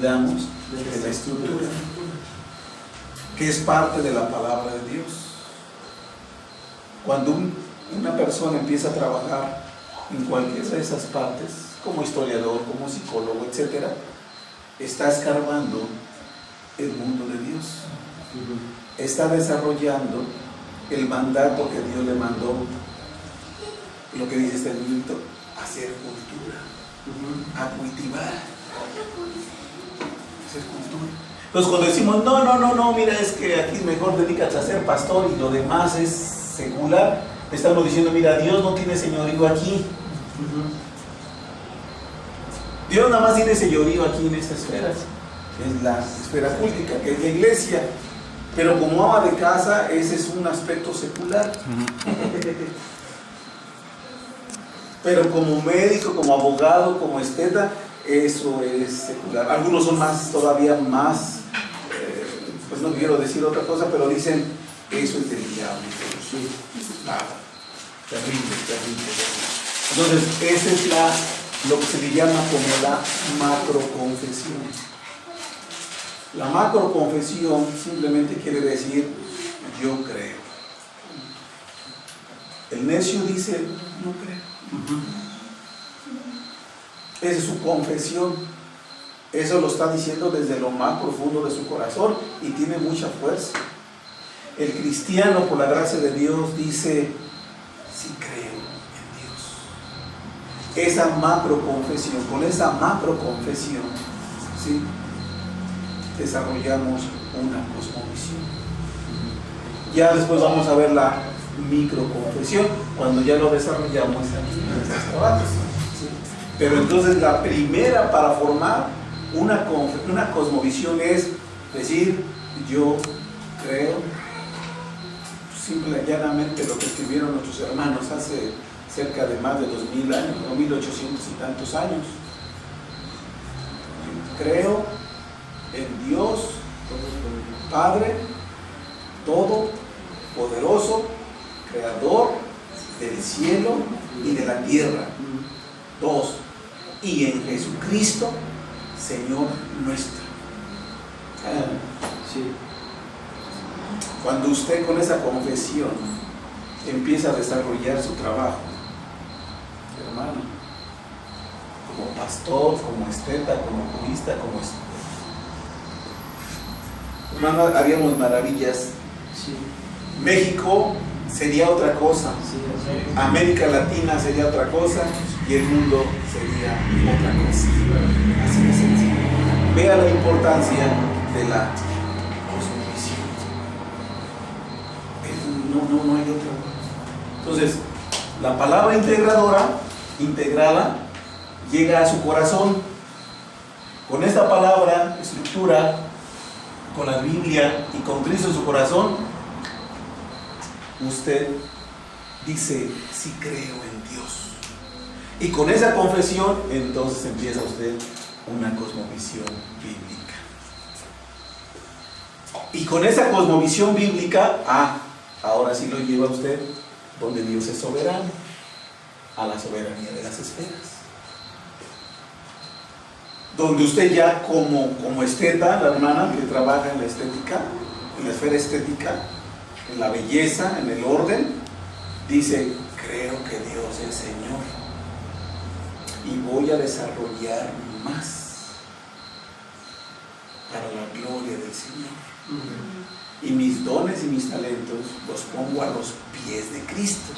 olvidamos de la estructura, que es parte de la palabra de Dios. Cuando una persona empieza a trabajar en cualquiera de esas partes, como historiador, como psicólogo, etc., está escarbando el mundo de Dios. Está desarrollando el mandato que Dios le mandó, lo que dice este librito, hacer cultura, a cultivar, hacer cultura. Entonces cuando decimos, no, mira, es que aquí mejor dedícate a ser pastor y lo demás es secular, estamos diciendo, mira, Dios no tiene señorío aquí. Dios nada más tiene señorío aquí en esta esfera, es la esfera cultica, que es la iglesia. Pero como ama de casa, ese es un aspecto secular. Pero como médico, como abogado, como esteta, eso es secular. Algunos son todavía más, pues no quiero decir otra cosa, pero dicen, eso es del diablo. Sí, nada, terrible. Entonces, esa es lo que se le llama como la macroconfesión. La macroconfesión simplemente quiere decir, yo creo. El necio dice, no creo. Esa es su confesión. Eso lo está diciendo desde lo más profundo de su corazón y tiene mucha fuerza. El cristiano, por la gracia de Dios, dice, sí creo en Dios. Esa macroconfesión, con esa macroconfesión, ¿sí?, desarrollamos una cosmovisión. Ya después vamos a ver la microconfesión cuando ya lo desarrollamos aquí en nuestros trabajos, ¿sí? Pero entonces la primera para formar una cosmovisión es decir, yo creo, simple y llanamente lo que escribieron nuestros hermanos hace cerca de más de 2000 años, o 1800 y tantos años. Creo en Dios, Padre, Todopoderoso, Creador del cielo y de la tierra. 2. Y en Jesucristo, Señor nuestro. Sí. Cuando usted con esa confesión empieza a desarrollar su trabajo, hermano, como pastor, como esteta, como jurista, como hermano, haríamos maravillas. Sí. México sería otra cosa, sí, América Latina sería otra cosa y el mundo sería otra cosa. Así de sencillo. Vea la importancia de la cosmovisión. No hay otra. Entonces, la palabra integrada, llega a su corazón. Con esta palabra, estructura, con la Biblia y con Cristo en su corazón, usted dice, sí creo en Dios. Y con esa confesión, entonces empieza usted una cosmovisión bíblica. Y con esa cosmovisión bíblica, ahora sí lo lleva usted donde Dios es soberano, a la soberanía de las esferas. Donde usted ya como esteta, la hermana que trabaja en la estética, en la esfera estética, en la belleza, en el orden, dice, creo que Dios es Señor y voy a desarrollar más para la gloria del Señor. Y mis dones y mis talentos los pongo a los pies de Cristo.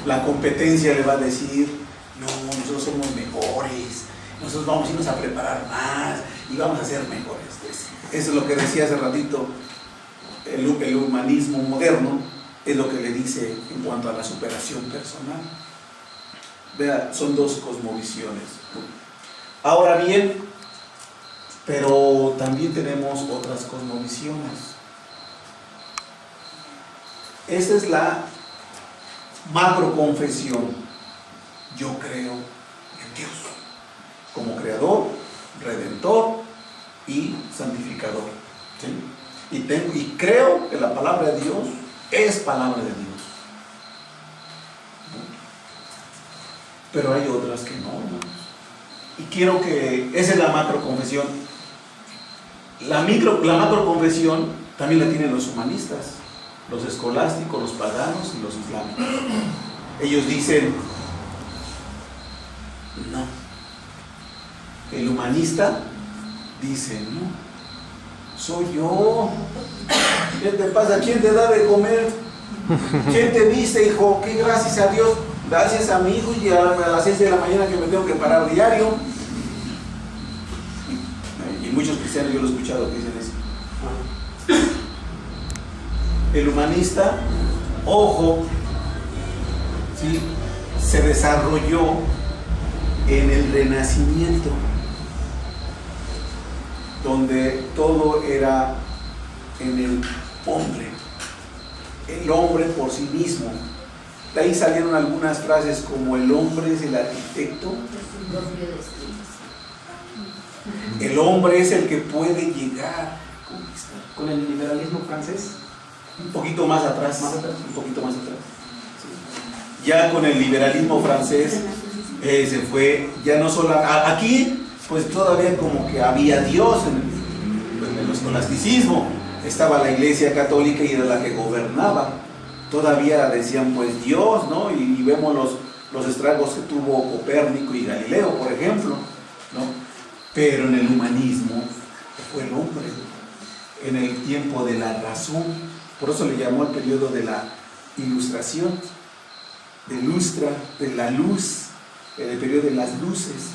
La competencia le va a decir, no, nosotros somos mejores, nosotros vamos a irnos a preparar más y vamos a ser mejores. Eso es lo que decía hace ratito, el humanismo moderno es lo que le dice en cuanto a la superación personal. Vea, son dos cosmovisiones. Ahora bien, pero también tenemos otras cosmovisiones. Esta es la macroconfesión. Yo creo en Dios como creador, redentor y santificador. ¿Sí? Y creo que la palabra de Dios es palabra de Dios. Pero hay otras que no, hermanos. Y quiero que, esa es la macroconfesión. La macroconfesión también la tienen los humanistas, los escolásticos, los paganos y los islámicos. Ellos dicen, no. El humanista dice, no, soy yo. ¿Qué te pasa? ¿Quién te da de comer? ¿Quién te dice, hijo? Que gracias a Dios, gracias a mi hijo, y a las 6 de la mañana que me tengo que parar diario. Y muchos cristianos yo lo he escuchado que dicen eso. El humanista, ojo, ¿sí?, se desarrolló en el Renacimiento, donde todo era en el hombre por sí mismo. De ahí salieron algunas frases como el hombre es el arquitecto, el hombre es el que puede llegar. Con el liberalismo francés, Un poquito más atrás. Un poquito más atrás. Sí. Ya con el liberalismo francés se fue, ya no solo aquí, pues todavía como que había Dios en el escolasticismo. Estaba la Iglesia Católica y era la que gobernaba. Todavía decían pues Dios, ¿no? Y vemos los estragos que tuvo Copérnico y Galileo, por ejemplo, ¿no? Pero en el humanismo fue el hombre, en el tiempo de la razón. Por eso le llamó el periodo de la ilustración, de lustra, de la luz, el periodo de las luces.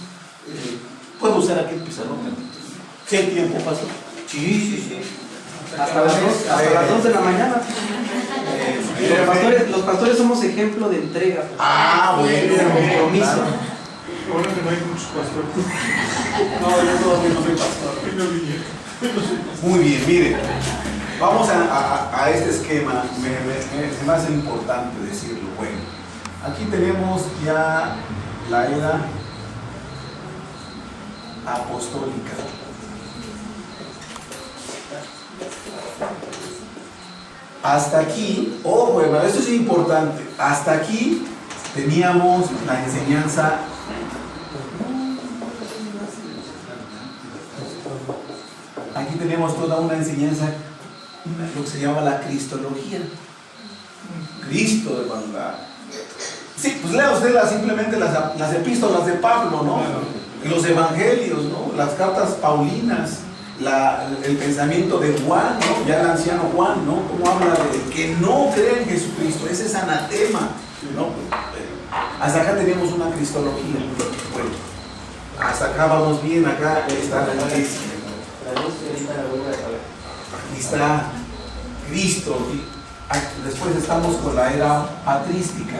¿Puedo usar aquí el pizarrón? ¿Qué tiempo pasó? Sí. hasta las 2 de la mañana. Los pastores somos ejemplo de entrega. Bueno, de compromiso. Claro. Bueno, que no hay muchos pastores. No, yo todavía no soy pastor. Muy bien, mire, vamos a este esquema. Se me hace importante decirlo. Bueno, aquí tenemos ya la era apostólica. Hasta aquí, bueno, esto es importante. Hasta aquí teníamos la enseñanza. Aquí tenemos toda una enseñanza, lo que se llama la cristología. Cristo de verdad. Sí, pues lea usted simplemente las epístolas de Pablo, ¿no? Los evangelios, ¿no? Las cartas paulinas, el pensamiento de Juan, ¿no? Ya el anciano Juan, ¿no? Cómo habla de que no cree en Jesucristo, ese es anatema, ¿no? Hasta acá tenemos una cristología. Bueno, hasta acá vamos bien, acá está la iglesia. Aquí está Cristo. Después estamos con la era patrística.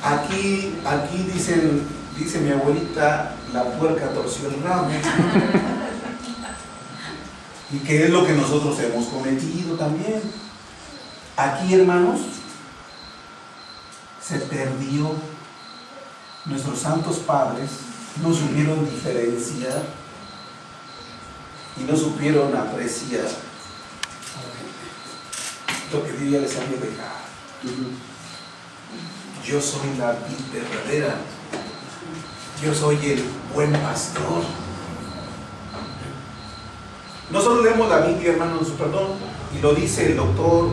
Aquí dice mi abuelita, la puerca torció el rabo. Y que es lo que nosotros hemos cometido también. Aquí, hermanos, se perdió. Nuestros santos padres no supieron diferenciar y no supieron apreciar lo que Dios ya les había dejado. Yo soy la vid verdadera, yo soy el buen pastor. No solo leemos la Biblia, hermanos, perdón, y lo dice el doctor,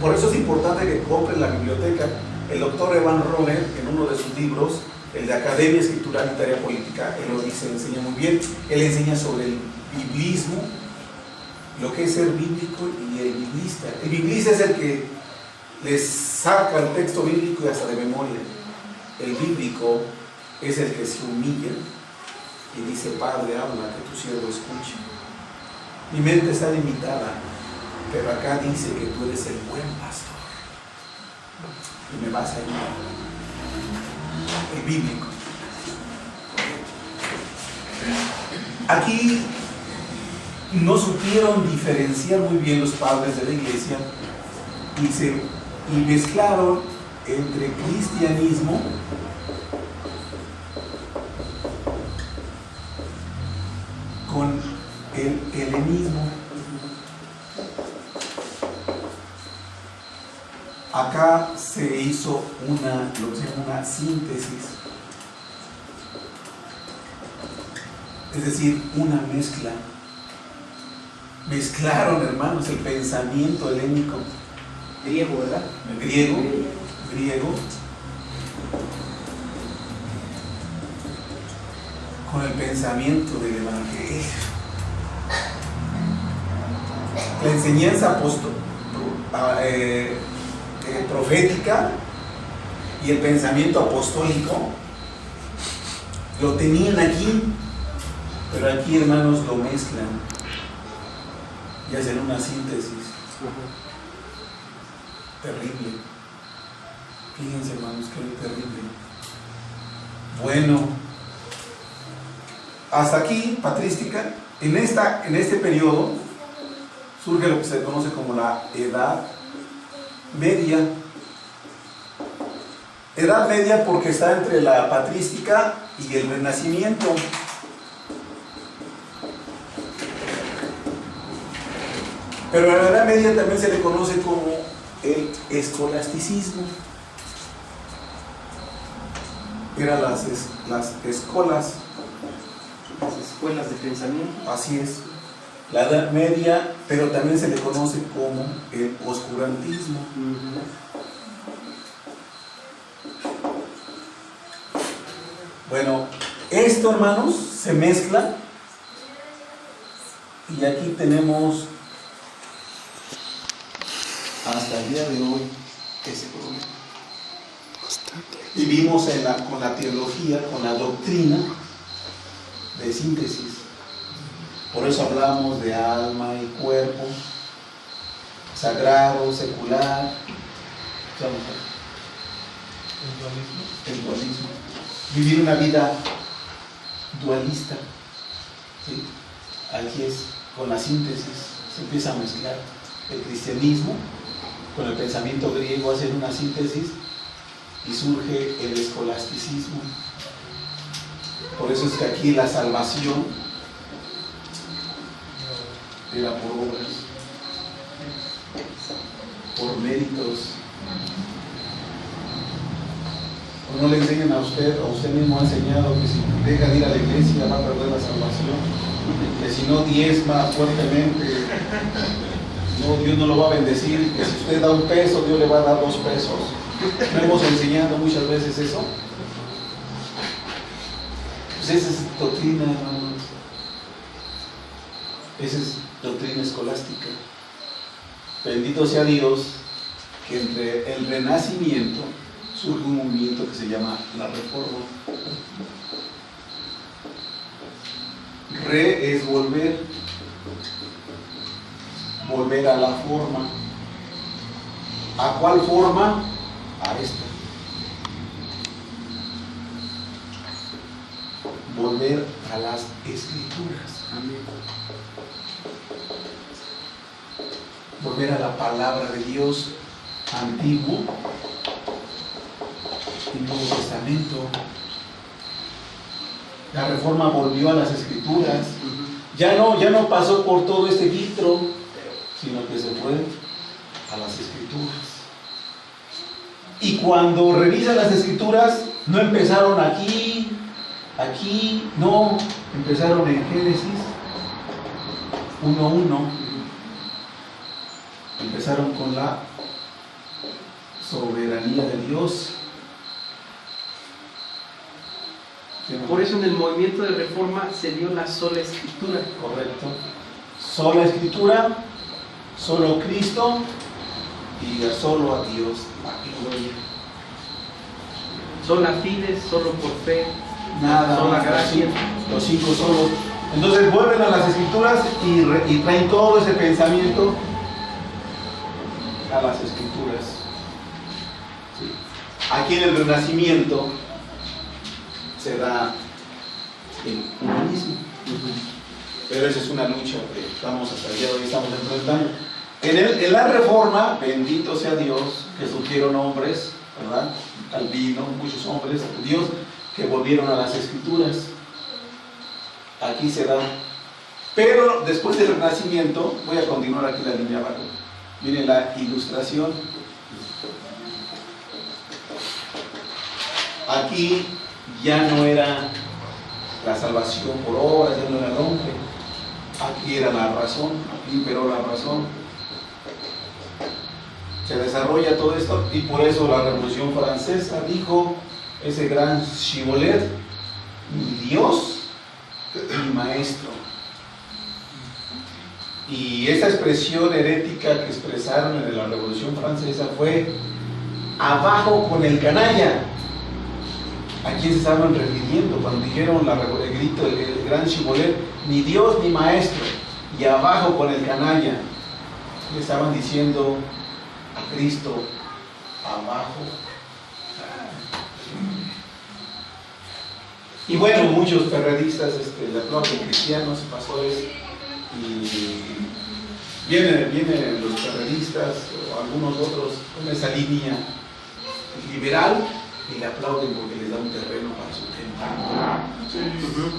por eso es importante que compren la biblioteca. El doctor Evan Roller, en uno de sus libros, el de Academia Escritural y Tarea Política, él lo dice, enseña muy bien. Él enseña sobre el biblismo, lo que es ser bíblico y el biblista. El biblista es el que les saca el texto bíblico y hasta de memoria. El bíblico es el que se humilla y dice: Padre, habla, que tu siervo escuche. Mi mente está limitada, pero acá dice que tú eres el buen pastor y me vas a ayudar. El bíblico. Aquí no supieron diferenciar muy bien los padres de la iglesia y mezclaron entre cristianismo con el helenismo. Acá se hizo lo que se llama una síntesis. Es decir, una mezcla. Mezclaron, hermanos, el pensamiento helénico. Griego, ¿verdad? Griego. Con el pensamiento del Evangelio. La enseñanza profética y el pensamiento apostólico lo tenían aquí, pero aquí, hermanos, lo mezclan y hacen una síntesis terrible. Fíjense, hermanos, qué terrible. Bueno, hasta aquí, patrística. En este periodo surge lo que se conoce como la Edad Media. Edad Media porque está entre la patrística y el Renacimiento. Pero a la Edad Media también se le conoce como el escolasticismo. Eran las escolas. Las escuelas de pensamiento. Así es. La Edad Media, pero también se le conoce como el oscurantismo. Bueno, esto, hermanos, se mezcla y aquí tenemos hasta el día de hoy ese problema. Vivimos con la teología, con la doctrina de síntesis. Por eso hablamos de alma y cuerpo, sagrado, secular. El dualismo. Vivir una vida dualista. ¿Sí? Aquí es con la síntesis, se empieza a mezclar el cristianismo con el pensamiento griego, hacer una síntesis y surge el escolasticismo. Por eso es que aquí la salvación era por obras, por méritos. O no le enseñan a usted, o usted mismo ha enseñado que si deja de ir a la iglesia va a perder la salvación, que si no diezma fuertemente, no, Dios no lo va a bendecir, que si usted da $1, Dios le va a dar $2. ¿No hemos enseñado muchas veces eso? Pues esa es doctrina, hermanos. Esa es doctrina escolástica. Bendito sea Dios que entre el Renacimiento surge un movimiento que se llama la Reforma. Re es volver a la forma. ¿A cuál forma? A esta. Volver a las Escrituras. Amén. Volver a la palabra de Dios antiguo y Nuevo Testamento. La Reforma volvió a las Escrituras. Ya no pasó por todo este filtro, sino que se fue a las Escrituras. Y cuando revisan las Escrituras, no empezaron aquí, no, empezaron en Génesis 1:1. Empezaron con la soberanía de Dios. Por eso en el movimiento de reforma se dio la sola escritura. Correcto. Sola escritura, solo Cristo y solo a Dios la gloria. Sola fides, solo por fe. Nada, sola gracia. Los 5 solos. Entonces vuelven a las Escrituras y traen todo ese pensamiento a las Escrituras. Sí. Aquí en el Renacimiento se da el humanismo. Pero esa es una lucha que estamos hasta el día de hoy estamos enfrentando. En la Reforma, bendito sea Dios, que surgieron hombres, ¿verdad? Calvino, muchos hombres de Dios que volvieron a las Escrituras. Aquí se da. Pero después del Renacimiento, voy a continuar aquí la línea abajo. Miren la ilustración. aquí ya no era la salvación por obras, ya no era el hombre, aquí era la razón, aquí imperó la razón. Se desarrolla todo esto y por eso la Revolución Francesa dijo ese gran Chibolet, mi Dios, mi maestro. Y esa expresión herética que expresaron en la Revolución Francesa fue abajo con el canalla. ¿A quién se estaban refiriendo cuando dijeron el grito, el gran Chibolet, ni Dios ni maestro, y abajo con el canalla? Le estaban diciendo a Cristo, abajo. Y bueno, muchos ferreristas le aplauden cristianos, pastores, y vienen los ferreristas o algunos otros con esa línea liberal y le aplauden porque les da un terreno para su templo.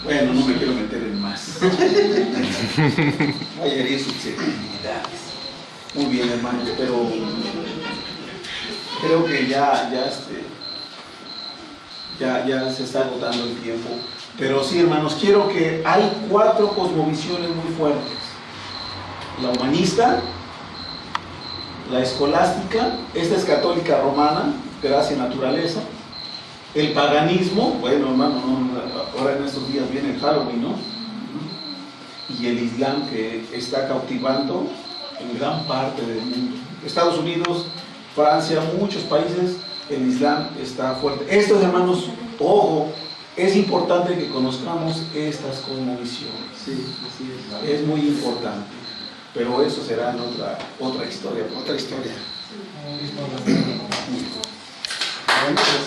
Bueno, no me quiero meter en más. Voy a herir susceptibilidades. Muy bien, hermanos, pero creo que ya se está agotando el tiempo. Pero sí, hermanos, quiero que hay 4 cosmovisiones muy fuertes: la humanista, la escolástica, esta es católica romana, gracia y naturaleza, el paganismo, bueno, hermano, ahora en estos días viene el Halloween, ¿no? Y el Islam, que está cautivando en gran parte del mundo. Estados Unidos, Francia, muchos países, el Islam está fuerte. Estos, hermanos, ojo, es importante que conozcamos estas cosmovisiones. Sí, así es. Es muy importante. Pero eso será en otra historia. Bueno, pues,